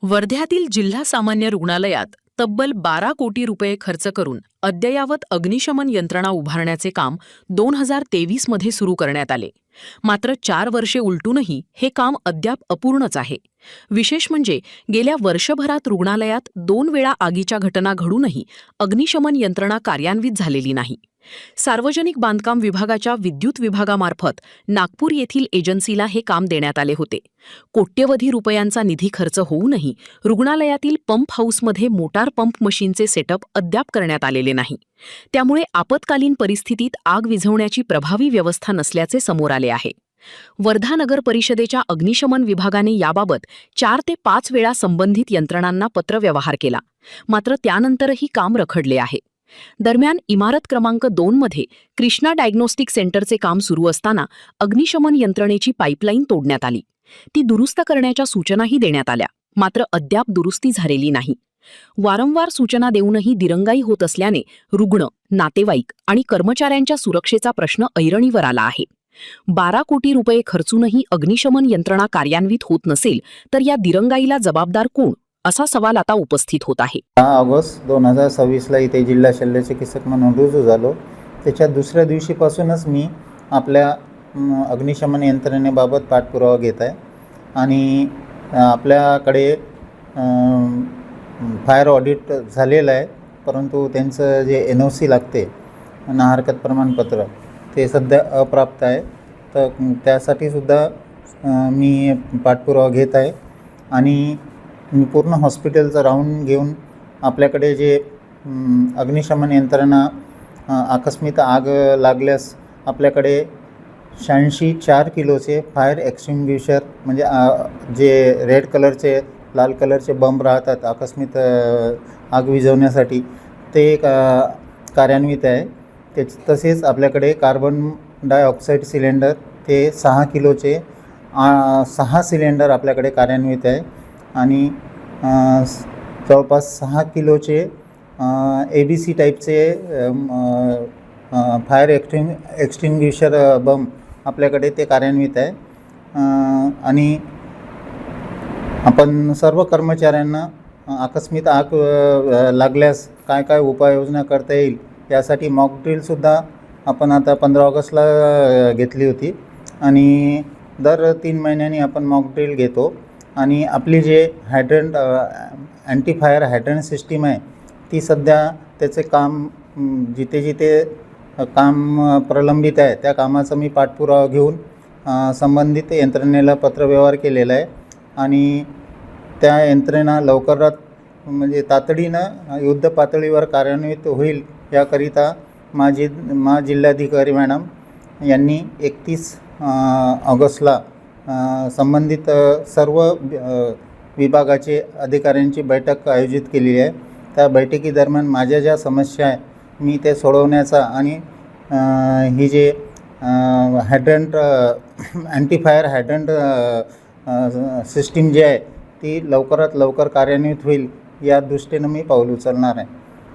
वर्ध्यातील जिल्हा सामान्य रुग्णालयात तब्बल 12 कोटी रुपये खर्च करून अद्ययावत अग्निशमन यंत्रणा उभारण्याचे काम 2023 मध्ये सुरू करण्यात आले. मात्र 4 वर्षे उलटूनही हे काम अद्याप अपूर्णच आहे. विशेष म्हणजे गेल्या वर्षभरात रुग्णालयात 2 वेळा आगीच्या घटना घडूनही अग्निशमन यंत्रणा कार्यान्वित झालेली नाही. सार्वजनिक बांधकाम विभागाच्या विद्युत विभागामार्फत नागपूर येथील एजन्सीला हे काम देण्यात आले होते. कोट्यवधी रुपयांचा निधी खर्च होऊनही रुग्णालयातील पंप हाऊसमध्ये मोटार पंप मशीनचे सेटअप अद्याप करण्यात आलेले नाही. त्यामुळे आपत्कालीन परिस्थितीत आग विझवण्याची प्रभावी व्यवस्था नसल्याचे समोर आले आहे. वर्धा नगर परिषदेच्या अग्निशमन विभागाने याबाबत 4 ते 5 वेळा संबंधित यंत्रणांना पत्रव्यवहार केला. मात्र त्यानंतरही काम रखडले आहे. दरम्यान इमारत क्रमांक 2 मध्ये कृष्णा डायग्नोस्टिक सेंटरचे काम सुरू असताना अग्निशमन यंत्रणेची पाईपलाईन तोडण्यात आली. ती दुरुस्त करण्याच्या सूचनाही देण्यात आल्या, मात्र अद्याप दुरुस्ती झालेली नाही. वारंवार सूचना देऊनही दिरंगाई होत असल्याने रुग्ण, नातेवाईक आणि कर्मचाऱ्यांच्या सुरक्षेचा प्रश्न ऐरणीवर आला आहे. 12 कोटी रुपये खर्चूनही अग्निशमन यंत्रणा कार्यान्वित होत नसेल तर या दिरंगाईला जबाबदार कोण, असा सवाल आता उपस्थित होत आहे. 6 ऑगस्ट 2026ला इथे जिल्हा शल्यचिकित्सक म्हणून रुजू झालो. त्याच्या दुसऱ्या दिवशीपासूनच मी आपल्या अग्निशमन यंत्रणेबाबत पाठपुरावा घेत आहे आणि आपल्याकडे फायर ऑडिट झालेलं आहे, परंतु त्यांचं जे NOC लागते, ना हरकत प्रमाणपत्र, ते सध्या अप्राप्त आहे. तर त्यासाठीसुद्धा मी पाठपुरावा घेत आहे आणि मी पूर्ण हॉस्पिटलचं राऊंड घेऊन आपल्याकडे जे अग्निशमन यंत्रणा आकस्मिक आग लागल्यास आपल्याकडे 86 किलोचे फायर एक्सटिंग्विशर, म्हणजे जे रेड कलरचे, लाल कलरचे बंब राहतात आकस्मिक आग विझवण्यासाठी, ते कार्यान्वित आहे. तसेच आपल्याकडे कार्बन डायऑक्साईड सिलेंडर, ते 6 किलोचे 6 सिलेंडर आपल्याकडे कार्यान्वित आहे आणि जवळपास 6 किलोचे ABC टाईपचे फायर एक्सटिंग्विशर बंब आपल्याकडे ते कार्यान्वित आहे. आणि आपण सर्व कर्मचाऱ्यांना आकस्मिक आग लागल्यास काय काय उपाययोजना करता येईल यासाठी मॉक ड्रिलसुद्धा आपण आता 15 ऑगस्टला घेतली होती आणि दर 3 महिन्यांनी आपण मॉक ड्रिल घेतो. आणि आपली जे hydrant anti fire hydrant system आहे, ती सध्या त्याचे काम जिथे जिथे काम प्रलंबित आहे त्या कामाचा मी पाठपुरावा घेऊन संबंधित यंत्रणेला पत्रव्यवहार केलेला आहे आणि त्या यंत्रणा लवकरात म्हणजे तातडीनं युद्ध पातळीवर कार्यान्वित होईल याकरिता जिल्हाधिकारी मॅडम यांनी 31 ऑगस्टला संबंधित सर्व विभागाचे अधिकाऱ्यांची बैठक आयोजित केलेली आहे. त्या बैठकीदरम्यान माझ्या ज्या समस्या आहे मी ते सोडवण्याचा आणि ही जे hydrant anti fire hydrant system जी आहे ती लवकरात लवकर कार्यान्वित होईल या दृष्टीनं मी पाऊल उचलणार आहे.